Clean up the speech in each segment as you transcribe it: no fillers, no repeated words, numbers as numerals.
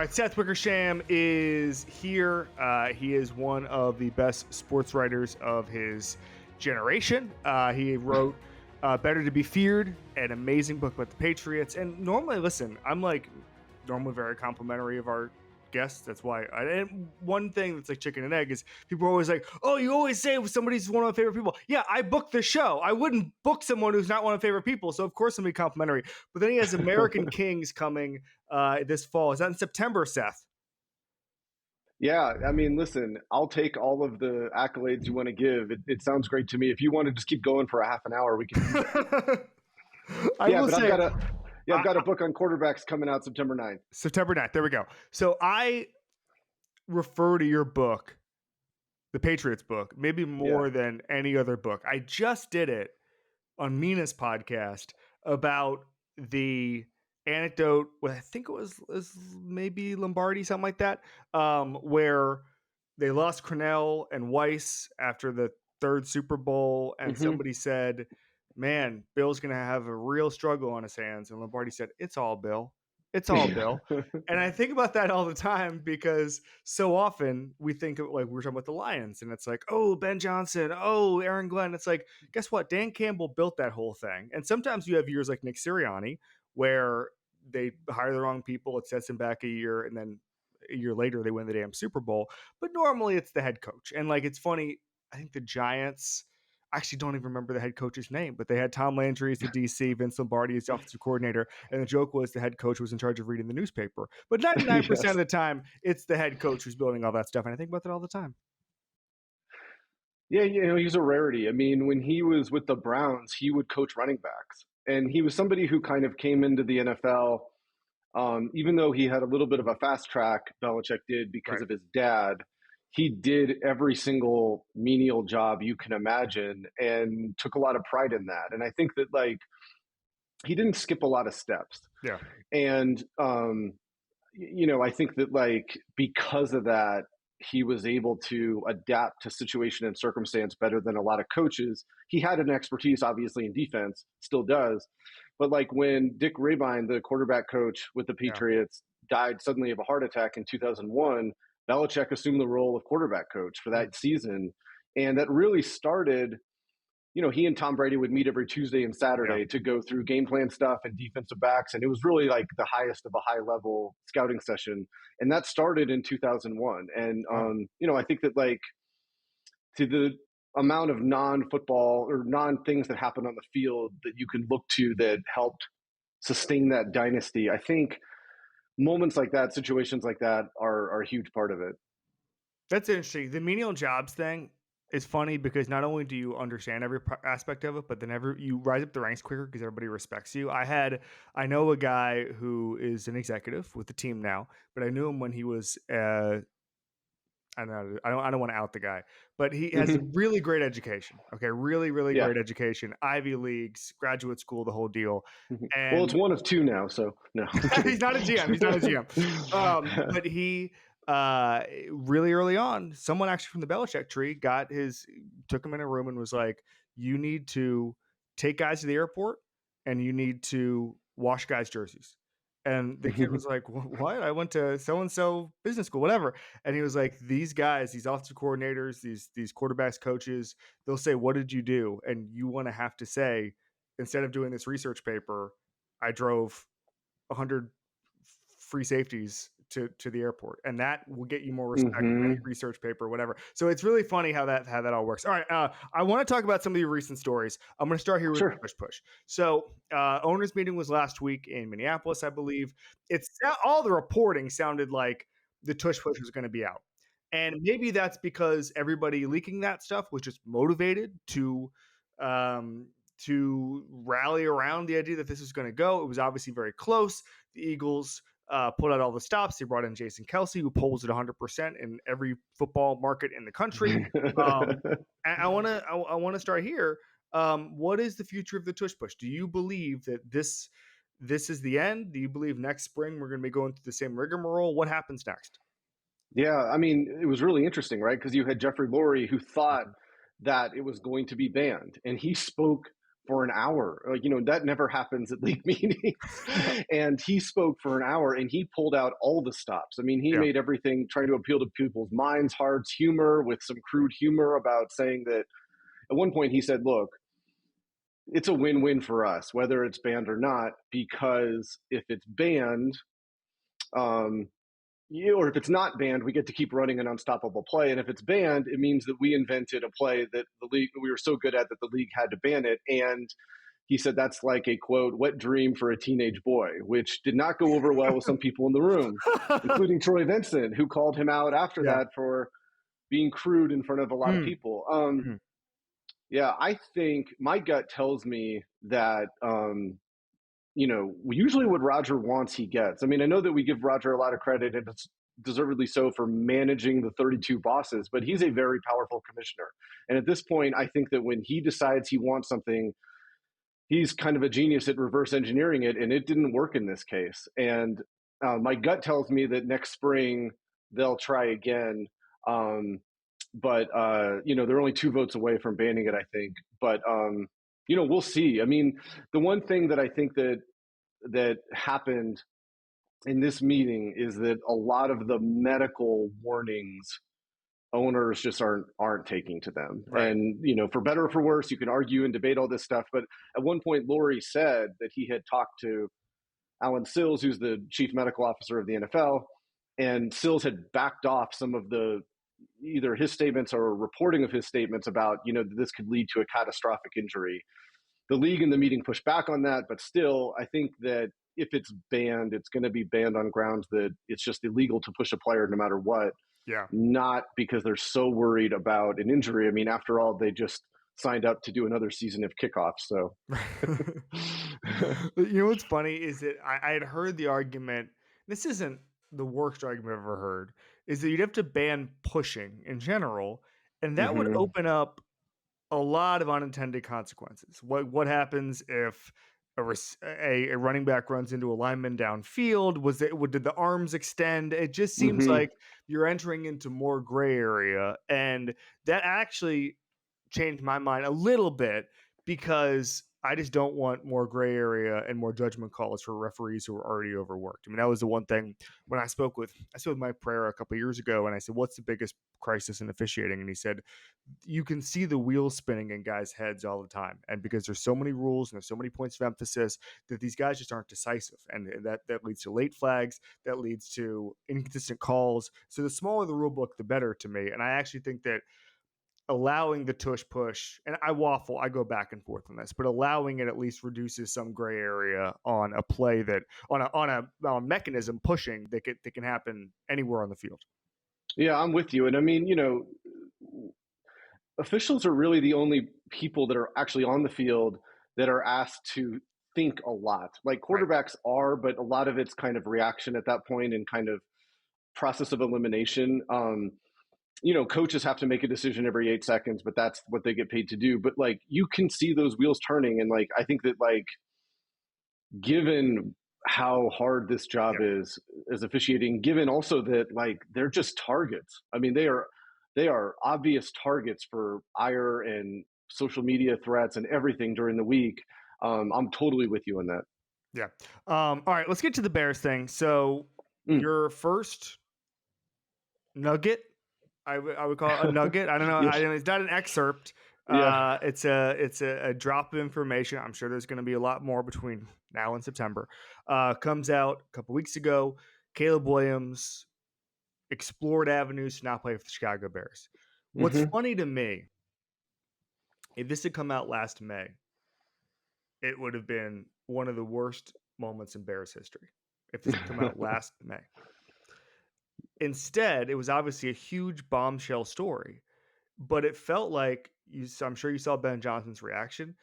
right, Seth Wickersham is here. He is one of the best sports writers of his generation. He wrote Better to Be Feared, an amazing book about the Patriots. And normally, listen, I'm like normally very complimentary of our guests. That's why. And one thing that's like chicken and egg is people are always like, "Oh, you always say somebody's one of my favorite people." Yeah, I booked the show. I wouldn't book someone who's not one of my favorite people, so of course I'm gonna be complimentary. But then he has American Kings coming this fall. Is that in September, Seth? Yeah, I mean, listen, I'll take all of the accolades you want to give. It sounds great to me. If you want to just keep going for a half an hour, we can do that. I've got a book on quarterbacks coming out September 9th. September 9th. There we go. So I refer to your book, the Patriots book, maybe more than any other book. I just did it on Mina's podcast about the anecdote. I think it was maybe Lombardi, something like that, where they lost Cornell and Weiss after the third Super Bowl, and somebody said, "Man, Bill's going to have a real struggle on his hands." And Lombardi said, "It's all Bill. It's all Bill." And I think about that all the time because so often we think of, like, we're talking about the Lions and it's like, oh, Ben Johnson, oh, Aaron Glenn. It's like, guess what? Dan Campbell built that whole thing. And sometimes you have years like Nick Sirianni where they hire the wrong people. It sets them back a year. And then a year later, they win the damn Super Bowl. But normally it's the head coach. And like, it's funny. I think the Giants, I actually don't even remember the head coach's name, but they had Tom Landry as the DC, Vince Lombardi as the offensive coordinator. And the joke was the head coach was in charge of reading the newspaper. But 99% of the time, it's the head coach who's building all that stuff. And I think about that all the time. Yeah, he's a rarity. I mean, when he was with the Browns, he would coach running backs. And he was somebody who kind of came into the NFL, even though he had a little bit of a fast track, Belichick did, because of his dad. He did every single menial job you can imagine and took a lot of pride in that. And I think that, like, he didn't skip a lot of steps. Yeah. And, I think that, like, because of that, he was able to adapt to situation and circumstance better than a lot of coaches. He had an expertise, obviously, in defense, still does. But, like, when Dick Rabine, the quarterback coach with the Patriots, died suddenly of a heart attack in 2001, Belichick assumed the role of quarterback coach for that season. And that really started, he and Tom Brady would meet every Tuesday and Saturday to go through game plan stuff and defensive backs. And it was really like the highest of a high level scouting session. And that started in 2001. And, I think that, like, to the amount of non-football or non-things that happen on the field that you can look to that helped sustain that dynasty, I think moments like that, situations like that are a huge part of it. That's interesting. The menial jobs thing is funny because not only do you understand every aspect of it, but then you rise up the ranks quicker because everybody respects you. I know a guy who is an executive with the team now, but I knew him when he was I don't want to out the guy, but he has a really great education. Okay, really, really great education. Ivy Leagues, graduate school, the whole deal. And well, it's one of two now, so no. He's not a GM. But he really early on, someone actually from the Belichick tree took him in a room and was like, "You need to take guys to the airport, and you need to wash guys' jerseys." And the kid was like, "What? I went to so-and-so business school, whatever." And he was like, "These guys, these offensive coordinators, these quarterbacks, coaches, they'll say, 'What did you do?' And you want to have to say, instead of doing this research paper, I drove 100 free safeties to the airport, and that will get you more respect than any research paper, whatever." So it's really funny how that all works. All right, I want to talk about some of your recent stories. I'm going to start here with push. So owners meeting was last week in Minneapolis, I believe. All the reporting sounded like the tush push was going to be out, and maybe that's because everybody leaking that stuff was just motivated to rally around the idea that this was going to go. It was obviously very close. The Eagles pulled out all the stops. They brought in Jason Kelsey, who polls at 100% in every football market in the country. I want to start here. What is the future of the tush push? Do you believe that this is the end? Do you believe next spring we're going to be going through the same rigmarole? What happens next? Yeah, I mean, it was really interesting, right? Because you had Jeffrey Lurie, who thought that it was going to be banned, and he spoke for an hour. That never happens at league meetings. And he spoke for an hour and he pulled out all the stops. I mean, he made everything trying to appeal to people's minds, hearts, humor, with some crude humor about saying that at one point he said, look, it's a win-win for us, whether it's banned or not, because if it's banned, or if it's not banned, we get to keep running an unstoppable play. And if it's banned, it means that we invented a play that the league, we were so good at that the league had to ban it. And he said that's like a, quote, wet dream for a teenage boy, which did not go over well with some people in the room, including Troy Vincent, who called him out after that for being crude in front of a lot of people. Yeah, I think my gut tells me that, usually what Roger wants, he gets. I mean, I know that we give Roger a lot of credit, and it's deservedly so, for managing the 32 bosses, but he's a very powerful commissioner. And at this point, I think that when he decides he wants something, he's kind of a genius at reverse engineering it, and it didn't work in this case. And my gut tells me that next spring they'll try again. But they're only 2 votes away from banning it, I think. But we'll see. I mean, the one thing that I think that happened in this meeting is that a lot of the medical warnings owners just aren't taking to them. Right. And for better or for worse, you can argue and debate all this stuff. But at one point, Laurie said that he had talked to Alan Sills, who's the chief medical officer of the NFL, and Sills had backed off some of the either his statements or reporting of his statements about that this could lead to a catastrophic injury. The league and the meeting pushed back on that, but still, I think that if it's banned, it's going to be banned on grounds that it's just illegal to push a player no matter what. Yeah. Not because they're so worried about an injury. I mean, after all, they just signed up to do another season of kickoffs. So, what's funny is that I had heard the argument. This isn't the worst argument I've ever heard. Is that you'd have to ban pushing in general, and that would open up a lot of unintended consequences. What happens if a running back runs into a lineman downfield? Did the arms extend? It just seems like you're entering into more gray area, and that actually changed my mind a little bit, because I just don't want more gray area and more judgment calls for referees who are already overworked. I mean, that was the one thing when I spoke with Mike Pereira a couple of years ago, and I said, what's the biggest crisis in officiating? And he said, you can see the wheels spinning in guys' heads all the time. And because there's so many rules and there's so many points of emphasis, that these guys just aren't decisive. And that leads to late flags, that leads to inconsistent calls. So the smaller the rule book, the better to me. And I actually think that allowing the tush push, and I go back and forth on this, but allowing it at least reduces some gray area on a play that on a mechanism pushing that can happen anywhere on the field. Yeah, I'm with you. And I mean, officials are really the only people that are actually on the field that are asked to think a lot. Like quarterbacks are, but a lot of it's kind of reaction at that point and kind of process of elimination. Coaches have to make a decision every 8 seconds, but that's what they get paid to do. But like, you can see those wheels turning. And like, I think that like, given how hard this job is as officiating, given also that like, they're just targets. I mean, they are obvious targets for ire and social media threats and everything during the week. I'm totally with you on that. Yeah. All right, let's get to the Bears thing. So your first nugget, I would call it a nugget. I don't know. Yes. It's not an excerpt. It's a drop of information. I'm sure there's going to be a lot more between now and September. Comes out a couple weeks ago. Caleb Williams explored avenues to not play for the Chicago Bears. What's funny to me, if this had come out last May, it would have been one of the worst moments in Bears history. If this had come out last May. Instead, it was obviously a huge bombshell story, but it felt like I'm sure you saw Ben Johnson's reaction.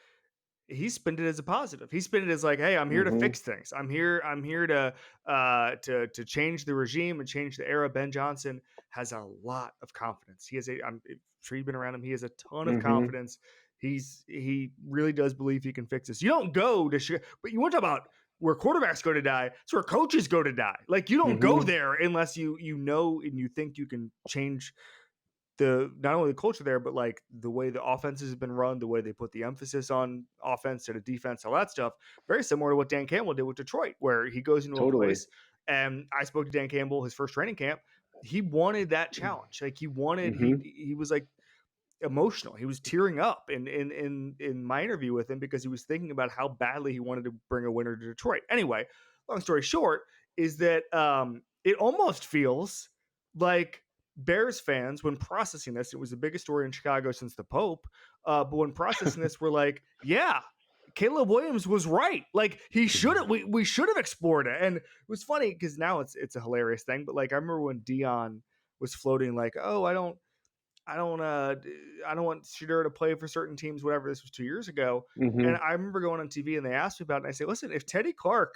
He spun it as a positive. He spun it as like, "Hey, I'm here to fix things. I'm here to change the regime and change the era." Ben Johnson has a lot of confidence. I'm sure you've been around him. He has a ton of confidence. He really does believe he can fix this. You don't go to, but you want to talk about where quarterbacks go to die. It's where coaches go to die. Like, you don't go there unless you know and you think you can change not only the culture there, but like the way the offenses have been run, the way they put the emphasis on offense instead of defense, all that stuff. Very similar to what Dan Campbell did with Detroit, where he goes into a place. And I spoke to Dan Campbell his first training camp. He wanted that challenge. Like he wanted, he was like emotional. He was tearing up in my interview with him because he was thinking about how badly he wanted to bring a winner to Detroit. Anyway, long story short is that it almost feels like Bears fans, when processing this, it was the biggest story in Chicago since the Pope. But when processing this, we're like, yeah, Caleb Williams was right. Like he should have, we should have explored it. And it was funny because now it's a hilarious thing. But like I remember when Dion was floating, like, oh, I don't want Shedeur to play for certain teams, whatever. This was 2 years ago. And I remember going on TV and they asked me about it. And I say, listen, if Teddy Clark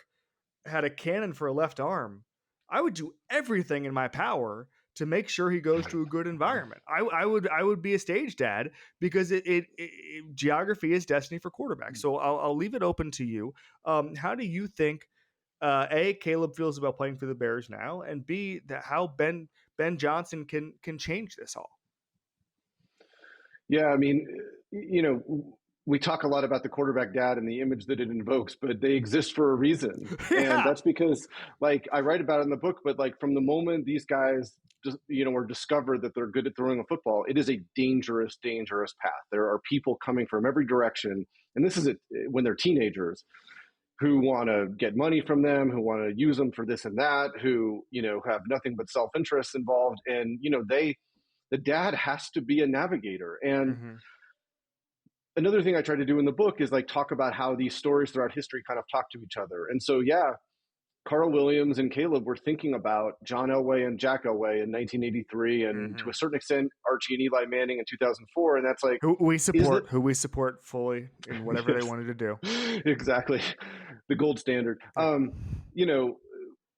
had a cannon for a left arm, I would do everything in my power to make sure he goes to a good environment. I would be a stage dad because it geography is destiny for quarterbacks. So I'll leave it open to you. How do you think A, Caleb feels about playing for the Bears now, and B, how Ben Johnson can change this all? Yeah, I mean, you know, we talk a lot about the quarterback dad and the image that it invokes, but they exist for a reason. Yeah. And that's because, like, I write about it in the book, but like from the moment these guys just, were discovered that they're good at throwing a football, it is a dangerous, dangerous path. There are people coming from every direction. And this is it when they're teenagers who want to get money from them, who want to use them for this and that, who, have nothing but self-interest involved. And, the dad has to be a navigator. And another thing I try to do in the book is like talk about how these stories throughout history kind of talk to each other. And so, yeah, Carl Williams and Caleb were thinking about John Elway and Jack Elway in 1983, and to a certain extent, Archie and Eli Manning in 2004. And that's like who we support fully in whatever they wanted to do. Exactly, the gold standard.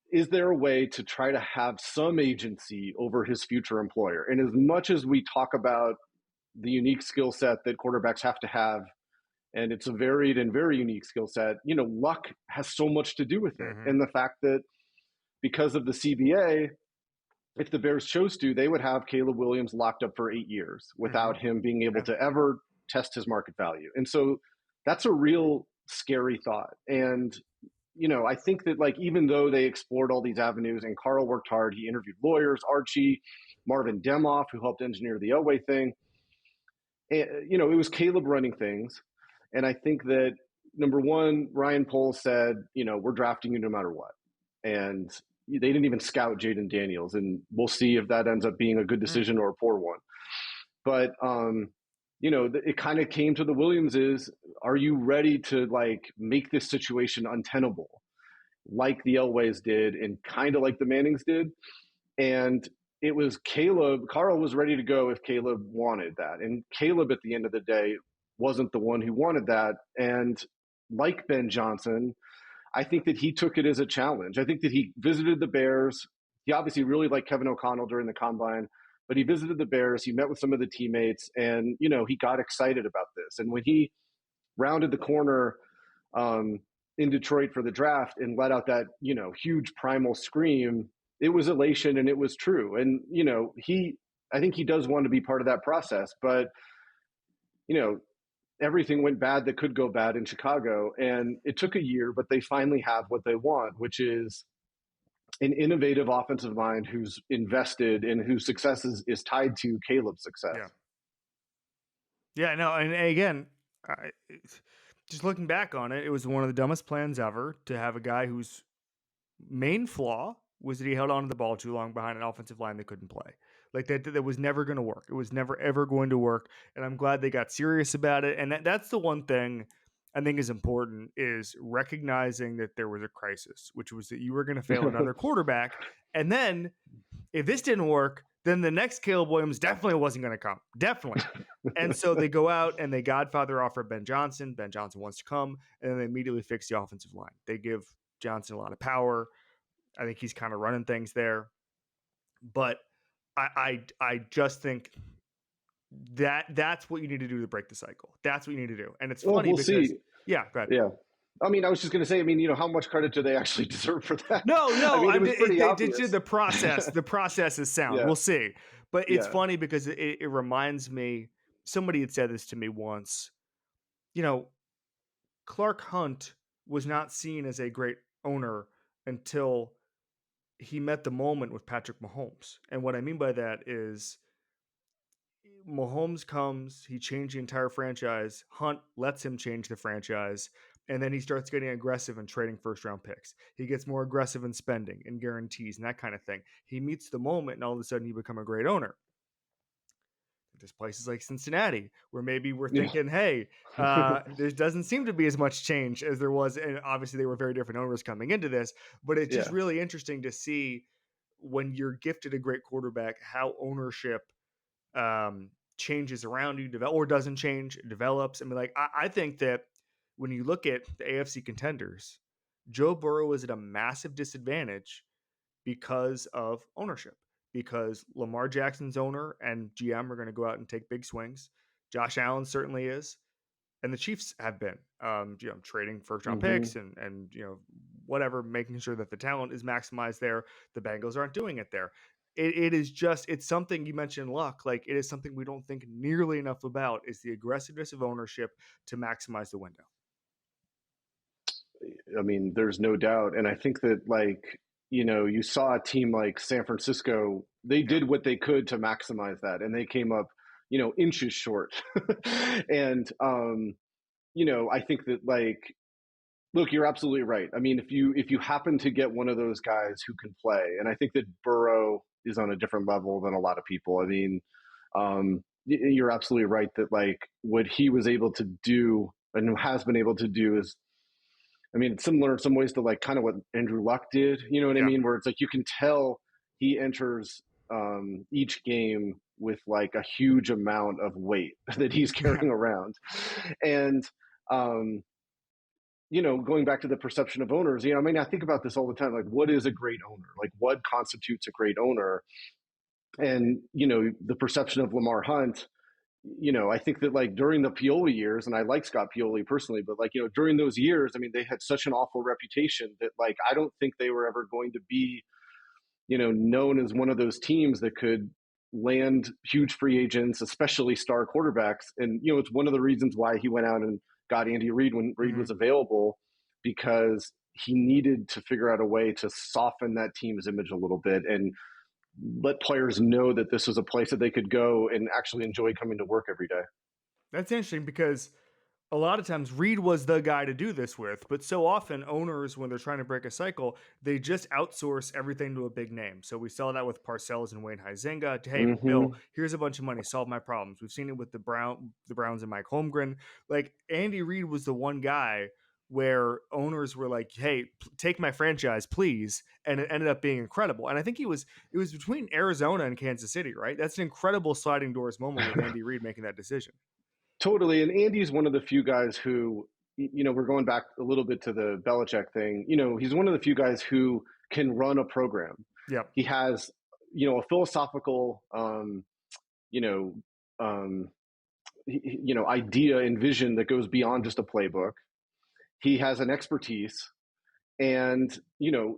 Is there a way to try to have some agency over his future employer? And as much as we talk about the unique skill set that quarterbacks have to have, and it's a varied and very unique skill set, luck has so much to do with it. And the fact that because of the CBA, if the Bears chose to, they would have Caleb Williams locked up for 8 years without him being able to ever test his market value. And so that's a real scary thought. And I think that like, even though they explored all these avenues and Carl worked hard, he interviewed lawyers, Archie, Marvin Demoff, who helped engineer the Elway thing. And, it was Caleb running things. And I think that number one, Ryan Poles said, we're drafting you no matter what. And they didn't even scout Jaden Daniels. And we'll see if that ends up being a good decision or a poor one. But, it kind of came to the Williamses. Are you ready to like make this situation untenable like the Elways did and kind of like the Mannings did? And it was Caleb. Carl was ready to go if Caleb wanted that. And Caleb at the end of the day wasn't the one who wanted that. And like Ben Johnson, I think that he took it as a challenge. I think that he visited the Bears. He obviously really liked Kevin O'Connell during the combine. But he visited the Bears, he met with some of the teammates, and, he got excited about this. And when he rounded the corner in Detroit for the draft and let out that, huge primal scream, it was elation and it was true. And, I think he does want to be part of that process. But, everything went bad that could go bad in Chicago. And it took a year, but they finally have what they want, which is an innovative offensive mind who's invested and whose success is tied to Caleb's success. Yeah, no, and again, just looking back on it, it was one of the dumbest plans ever to have a guy whose main flaw was that he held on to the ball too long behind an offensive line that couldn't play. Like that was never going to work. It was never, ever going to work. And I'm glad they got serious about it. And that's the one thing I think is important, is recognizing that there was a crisis, which was that you were going to fail another quarterback. And then if this didn't work, then the next Caleb Williams definitely wasn't going to come. Definitely. And so they go out and they Godfather offer Ben Johnson. Ben Johnson wants to come, and then they immediately fix the offensive line. They give Johnson a lot of power. I think he's kind of running things there. But I just think that's what you need to do to break the cycle. That's what you need to do. And it's funny because see. Yeah, go ahead. Yeah. I mean, I was just going to say, how much credit do they actually deserve for that? No. I mean, it was pretty obvious. The process is sound. Yeah. We'll see. But it's Yeah. funny because it reminds me, somebody had said this to me once, you know, Clark Hunt was not seen as a great owner until he met the moment with Patrick Mahomes. And what I mean by that is Mahomes comes, he changed the entire franchise. Hunt lets him change the franchise. And then he starts getting aggressive and trading first round picks. He gets more aggressive in spending and guarantees and that kind of thing. He meets the moment and all of a sudden he become a great owner. There's places like Cincinnati where maybe we're thinking, hey, there doesn't seem to be as much change as there was. And obviously, they were very different owners coming into this, but it's just Yeah. really interesting to see when you're gifted a great quarterback, how ownership changes around you, or doesn't change, develops. I mean, like, I think that when you look at the AFC contenders, Joe Burrow is at a massive disadvantage because of ownership. Because Lamar Jackson's owner and GM are going to go out and take big swings. Josh Allen certainly is, and the Chiefs have been, trading first round Hmm. picks and whatever, making sure that the talent is maximized there. The Bengals aren't doing it there. It is just, it's something you mentioned, luck. Like, it is something we don't think nearly enough about, is the aggressiveness of ownership to maximize the window. I mean, there's no doubt. And I think that, like, you saw a team like San Francisco, they Yeah. did what they could to maximize that, and they came up, inches short. And, I think that, like, look, you're absolutely right. I mean, if you happen to get one of those guys who can play, and I think that Burrow is on a different level than a lot of people. I mean, you're absolutely right that, like, what he was able to do and has been able to do is, I mean, it's similar in some ways to, like, kind of what Andrew Luck did. You know what I Yeah. mean? Where it's like you can tell he enters each game with, like, a huge amount of weight that he's Yeah. carrying around, and um, going back to the perception of owners, I mean, I think about this all the time. Like, what is a great owner? Like, what constitutes a great owner? And the perception of Lamar Hunt. I think that, like, during the Pioli years, and I like Scott Pioli personally, but, like, during those years, I mean, they had such an awful reputation that, like, I don't think they were ever going to be, known as one of those teams that could land huge free agents, especially star quarterbacks. And, it's one of the reasons why he went out and got Andy Reid when Reid Hmm. was available, because he needed to figure out a way to soften that team's image a little bit and let players know that this was a place that they could go and actually enjoy coming to work every day. That's interesting because a lot of times Reed was the guy to do this with, but so often owners, when they're trying to break a cycle, they just outsource everything to a big name. So we saw that with Parcells and Wayne Huizenga. Hey, Bill, Hmm. here's a bunch of money, solve my problems. We've seen it with the Browns and Mike Holmgren. Like, Andy Reid was the one guy where owners were like, "Hey, take my franchise, please," and it ended up being incredible. And I think it was between Arizona and Kansas City, right? That's an incredible sliding doors moment with Andy Reid making that decision. Totally. And Andy's one of the few guys who, we're going back a little bit to the Belichick thing. He's one of the few guys who can run a program. Yep. He has, a philosophical, you know, um, idea and vision that goes beyond just a playbook. He has an expertise, and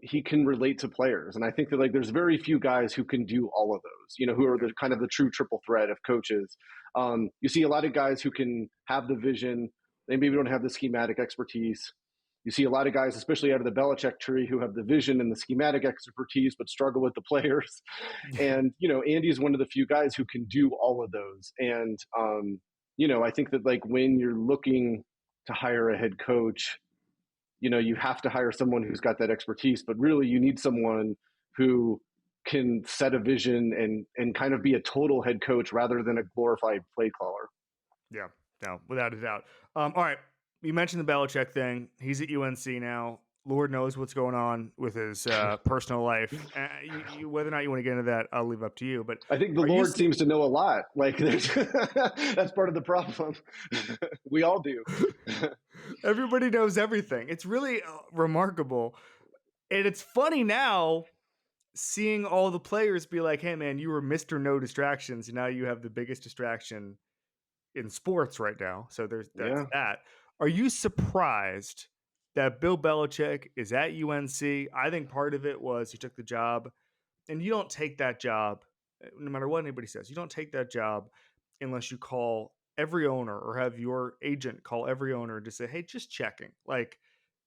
he can relate to players. And I think that, like, there's very few guys who can do all of those, who are the kind of the true triple threat of coaches. You see a lot of guys who can have the vision, they maybe don't have the schematic expertise. You see a lot of guys, especially out of the Belichick tree, who have the vision and the schematic expertise but struggle with the players. And Andy's one of the few guys who can do all of those. And I think that, like, when you're looking to hire a head coach, you have to hire someone who's got that expertise, but really you need someone who can set a vision and kind of be a total head coach rather than a glorified play caller. Yeah, no, without a doubt. All right, you mentioned the Belichick thing. He's at UNC now. Lord knows what's going on with his personal life. Whether or not you want to get into that, I'll leave up to you. But I think the are you? Lord seems to know a lot. Like, that's part of the problem. We all do. Everybody knows everything. It's really remarkable, and it's funny now seeing all the players be like, "Hey, man, you were Mister No Distractions, and now you have the biggest distraction in sports right now." So that's Yeah. that. Are you surprised that Bill Belichick is at UNC? I think part of it was he took the job, and you don't take that job no matter what anybody says, you don't take that job unless you call every owner or have your agent call every owner to say, hey, just checking. Like,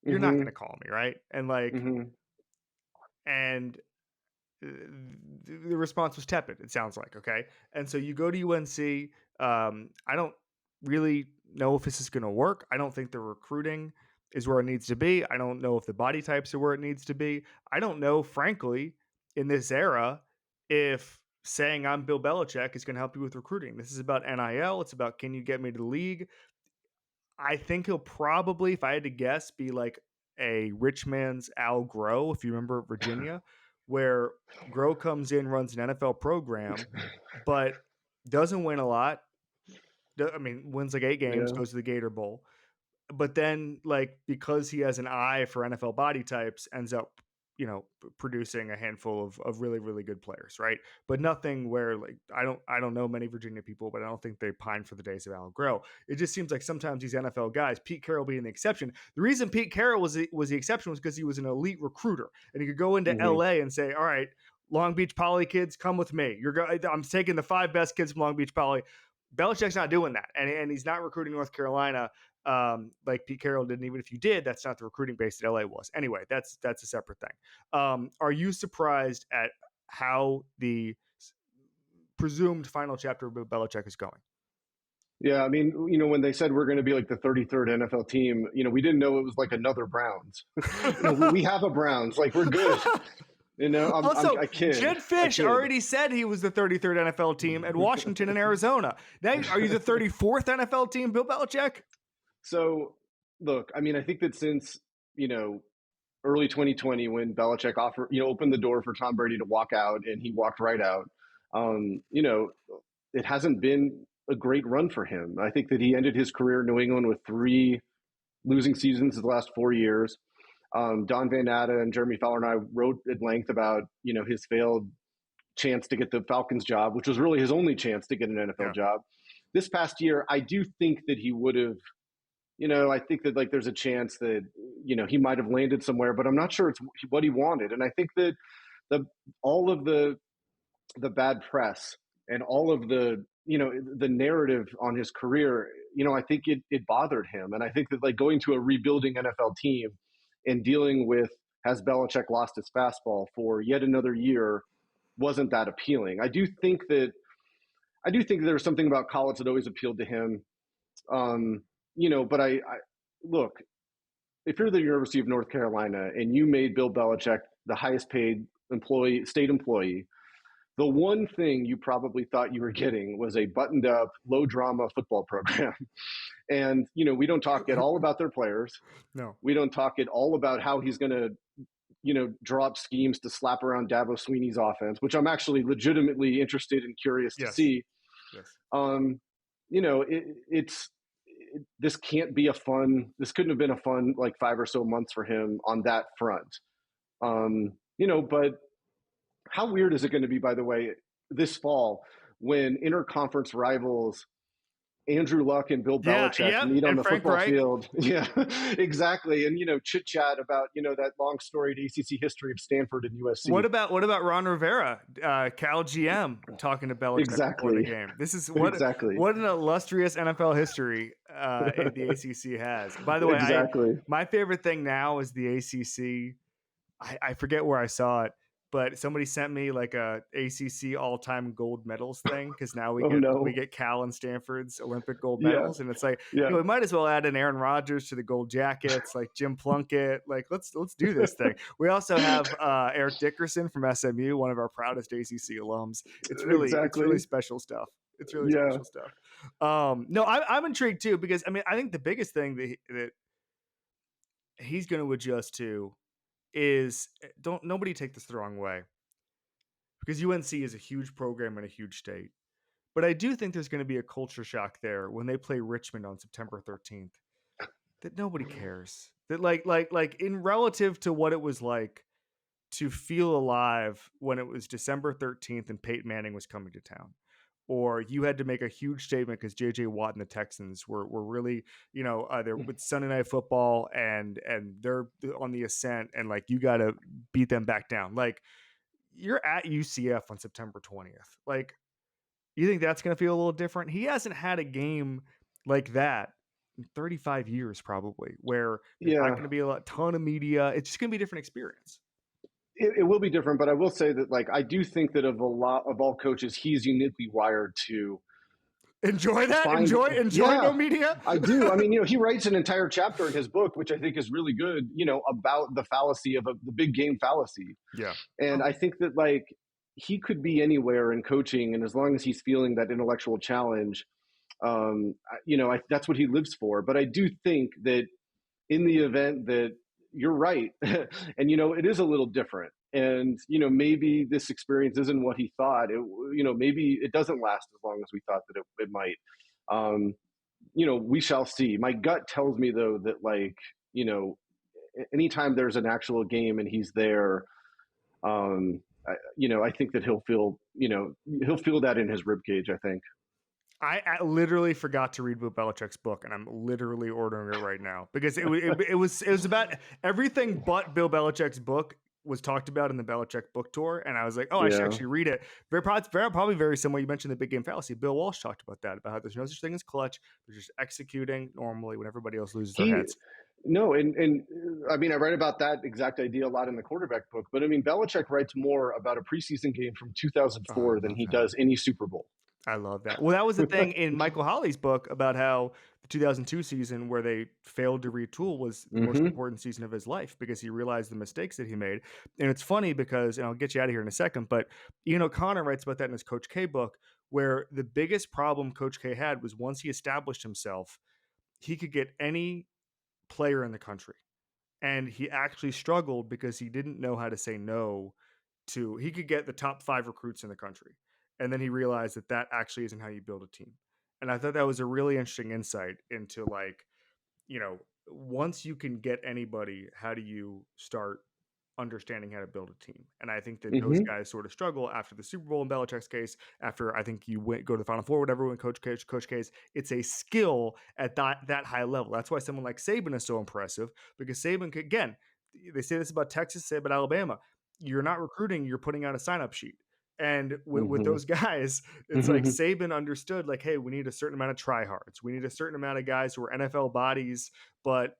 you're not going to Mm-hmm. call me, right? And like, Mm-hmm. and the response was tepid, it sounds like. Okay. And so you go to UNC. I don't really know if this is going to work. I don't think the recruiting is where it needs to be. I don't know if the body types are where it needs to be. I don't know, frankly, in this era, if saying I'm Bill Belichick is going to help you with recruiting. This is about NIL. It's about, can you get me to the league? I think he'll probably, if I had to guess, be like a rich man's Al Groh, if you remember Virginia, where Groh comes in, runs an NFL program, but doesn't win a lot. I mean, wins like 8 games, Yeah. goes to the Gator Bowl, but then like because he has an eye for NFL body types, ends up producing a handful of really really good players, right? But nothing where like I don't know many Virginia people, but I don't think they pine for the days of Al Groh. It just seems like sometimes these NFL guys, Pete Carroll being the exception. The reason Pete Carroll was the exception was because he was an elite recruiter and he could go into Mm-hmm. LA and say, all right, Long Beach Poly kids, come with me. I'm taking the 5 best kids from Long Beach Poly. Belichick's not doing that, and he's not recruiting North Carolina like Pete Carroll did. And even if you did, that's not the recruiting base that LA was. Anyway, that's a separate thing. Are you surprised at how the presumed final chapter of Belichick is going? Yeah, I mean, when they said we're going to be like the 33rd NFL team, we didn't know it was like another Browns. We have a Browns, like we're good. Also, I kid. Jed Fish already said he was the 33rd NFL team at Washington and Arizona. Now, are you the 34th NFL team, Bill Belichick? So, look, I mean, I think that since, early 2020, when Belichick opened the door for Tom Brady to walk out and he walked right out, it hasn't been a great run for him. I think that he ended his career in New England with 3 losing seasons in the last 4 years. Don Van Natta and Jeremy Fowler and I wrote at length about, his failed chance to get the Falcons job, which was really his only chance to get an NFL job. This past year, I do think that he would have, I think that like there's a chance that, he might have landed somewhere, but I'm not sure it's what he wanted. And I think that all of the bad press and all of the, the narrative on his career, I think it bothered him. And I think that like going to a rebuilding NFL team and dealing with, has Belichick lost his fastball for yet another year, wasn't that appealing. I do think there was something about college that always appealed to him. But I look, if you're the University of North Carolina and you made Bill Belichick the highest paid state employee, the one thing you probably thought you were getting was a buttoned up, low drama football program. And, we don't talk at all about their players. No. We don't talk at all about how he's going to, draw up schemes to slap around Dabo Sweeney's offense, which I'm actually legitimately interested and curious to see. Yes. This can't be this couldn't have been a fun like 5 or so months for him on that front. But how weird is it going to be, by the way, this fall when interconference rivals Andrew Luck and Bill Belichick meet on the Frank football Reich. field? Yeah, exactly. And, chit chat about, that long storied ACC history of Stanford and USC. What about Ron Rivera, Cal GM, talking to Belichick before the game? This is what an illustrious NFL history the ACC has. By the way, my favorite thing now is the ACC. I forget where I saw it, but somebody sent me like a ACC all-time gold medals thing because now we get Cal and Stanford's Olympic gold medals, and it's like we might as well add an Aaron Rodgers to the gold jackets, like Jim Plunkett. Like let's do this thing. We also have Eric Dickerson from SMU, one of our proudest ACC alums. It's really special stuff. It's really special stuff. No, I'm intrigued too because I mean I think the biggest thing that he's going to adjust to is nobody take this the wrong way because UNC is a huge program in a huge state. But I do think there's going to be a culture shock there when they play Richmond on September 13th that nobody cares. That like in relative to what it was like to feel alive when it was December 13th and Peyton Manning was coming to town. Or you had to make a huge statement because J.J. Watt and the Texans were really, they're with Sunday Night Football and they're on the ascent and like you got to beat them back down. Like you're at UCF on September 20th. Like, you think that's going to feel a little different? He hasn't had a game like that in 35 years, probably, where there's not Yeah, going to be ton of media. It's just going to be a different experience. it will be different, but I will say that like I do think that of a lot of all coaches, he's uniquely wired to Enjoy that. find. Enjoy no Yeah, media. I do. I mean, he writes an entire chapter in his book, which I think is really good. About the fallacy of the big game fallacy. Yeah. And I think that like he could be anywhere in coaching, and as long as he's feeling that intellectual challenge, that's what he lives for. But I do think that in the event that you're right, and it is a little different, and maybe this experience isn't what he thought. Maybe it doesn't last as long as we thought that it might. Um, we shall see. My gut tells me though that like anytime there's an actual game and he's there, I think that he'll feel that in his ribcage. I think. I literally forgot to read Bill Belichick's book, and I'm literally ordering it right now because it was about everything but Bill Belichick's book was talked about in the Belichick book tour, and I was like, oh, I should Yeah. actually read it. Probably very similar. You mentioned the big game fallacy. Bill Walsh talked about that, about how there's no such thing as clutch. They're just executing normally when everybody else loses their heads. No, and I mean, I write about that exact idea a lot in the quarterback book, but I mean, Belichick writes more about a preseason game from 2004 than he does any Super Bowl. I love that. Well, that was the thing in Michael Holley's book about how the 2002 season where they failed to retool was the most important season of his life because he realized the mistakes that he made. And it's funny because, and I'll get you out of here in a second, but Connor writes about that in his Coach K book, where the biggest problem Coach K had was once he established himself, he could get any player in the country. And he actually struggled because he didn't know how to say no to, he could get the top 5 recruits in the country. And then he realized that actually isn't how you build a team. And I thought that was a really interesting insight into like, once you can get anybody, how do you start understanding how to build a team? And I think that those guys sort of struggle after the Super Bowl in Belichick's case, after I think you go to the Final Four, whatever, when Coach K's, it's a skill at that high level. That's why someone like Saban is so impressive, because Saban, again, they say this about Texas, say about Alabama, you're not recruiting, you're putting out a sign-up sheet. And with those guys, it's like Saban understood, like, hey, we need a certain amount of tryhards. We need a certain amount of guys who are NFL bodies, but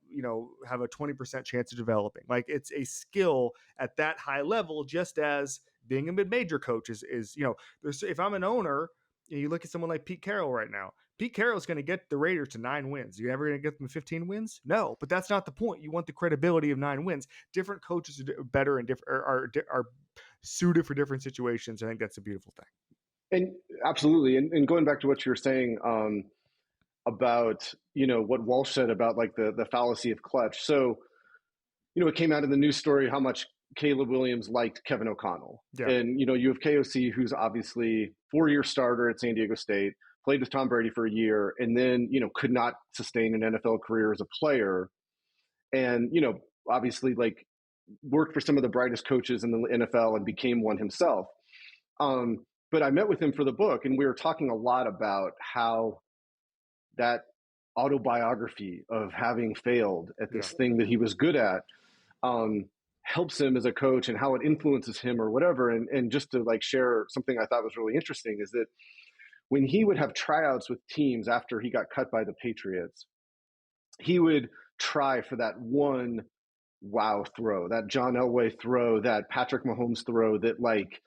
have a 20% chance of developing. Like, it's a skill at that high level, just as being a mid-major coach is if I'm an owner, you look at someone like Pete Carroll right now. Pete Carroll's going to get the Raiders to 9 wins. You're ever going to get them 15 wins? No, but that's not the point. You want the credibility of 9 wins. Different coaches are better and are suited for different situations. I think that's a beautiful thing. And absolutely. And going back to what you were saying about, what Walsh said about like the fallacy of clutch. So, it came out in the news story how much Caleb Williams liked Kevin O'Connell. Yeah. And, you have KOC, who's obviously 4-year starter at San Diego State, played with Tom Brady for a year, and then, could not sustain an NFL career as a player. And, obviously like worked for some of the brightest coaches in the NFL and became one himself. But I met with him for the book, and we were talking a lot about how that autobiography of having failed at this thing that he was good at helps him as a coach, and how it influences him or whatever. And just to like share something I thought was really interesting is that when he would have tryouts with teams after he got cut by the Patriots, he would try for that one wow throw, that John Elway throw, that Patrick Mahomes throw that like,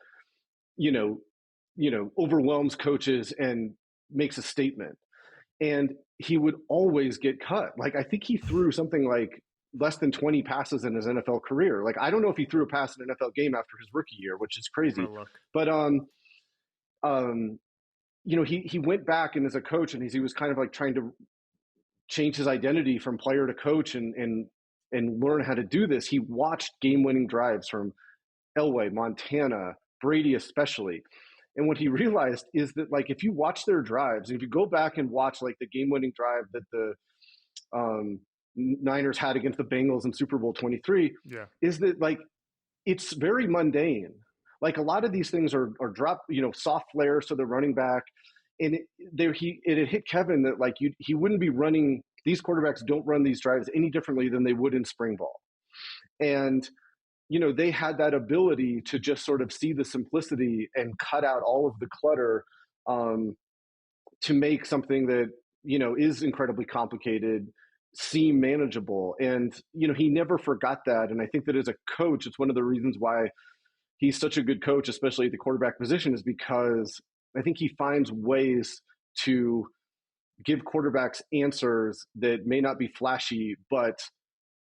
overwhelms coaches and makes a statement. And he would always get cut. Like, I think he threw something like less than 20 passes in his NFL career. Like, I don't know if he threw a pass in an NFL game after his rookie year, which is crazy. But, he went back, and as a coach, and he was kind of like trying to change his identity from player to coach and learn how to do this. He watched game-winning drives from Elway, Montana, Brady especially. And what he realized is that, like, if you watch their drives, and if you go back and watch, like, the game-winning drive that the Niners had against the Bengals in Super Bowl 23, is that, like, it's very mundane. Like, a lot of these things are drop, soft flares to the running back. And it had hit Kevin that, like, he wouldn't be running – these quarterbacks don't run these drives any differently than they would in spring ball. And they had that ability to just sort of see the simplicity and cut out all of the clutter, to make something that, is incredibly complicated seem manageable. And, he never forgot that. And I think that as a coach, it's one of the reasons why he's such a good coach, especially at the quarterback position, is because I think he finds ways to give quarterbacks answers that may not be flashy, but,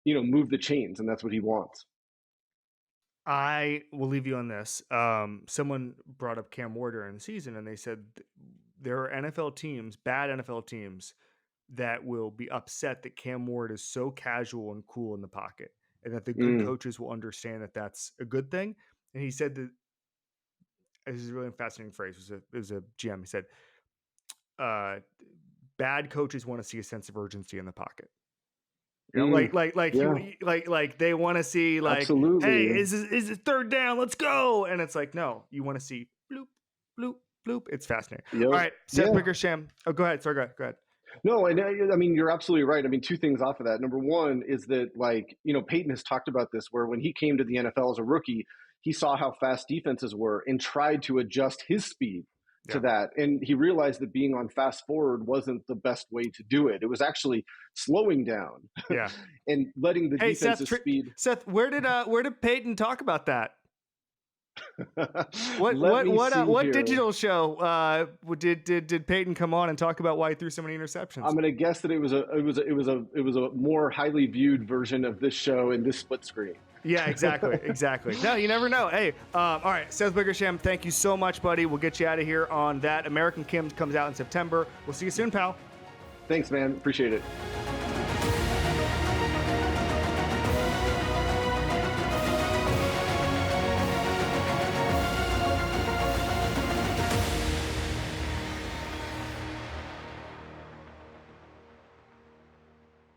move the chains. And that's what he wants. I will leave you on this. Someone brought up Cam Ward during the season, and they said there are NFL teams, bad NFL teams, that will be upset that Cam Ward is so casual and cool in the pocket, and that the good coaches will understand that that's a good thing. And he said that, this is a really fascinating phrase. It was a GM. He said, bad coaches want to see a sense of urgency in the pocket. Like they want to see, like, absolutely, hey, is it third down? Let's go. And it's like, no, you want to see bloop, bloop, bloop. It's fascinating. Yep. All right, Seth Wickersham. Oh, go ahead. Sorry, go ahead. No, and I mean, you're absolutely right. I mean, two things off of that. Number one is that, like, Peyton has talked about this, where when he came to the NFL as a rookie, he saw how fast defenses were and tried to adjust his speed to that. And he realized that being on fast forward wasn't the best way to do it. It was actually slowing down and letting the defensive speed. Seth, where did Peyton talk about that? What digital show did Peyton come on and talk about why he threw so many interceptions? I'm going to guess that it was a more highly viewed version of this show in this split screen. Yeah, exactly. No, you never know. Hey, all right, Seth Wickersham, thank you so much, buddy. We'll get you out of here on that. American Kim comes out in September. We'll see you soon, pal. Thanks, man. Appreciate it.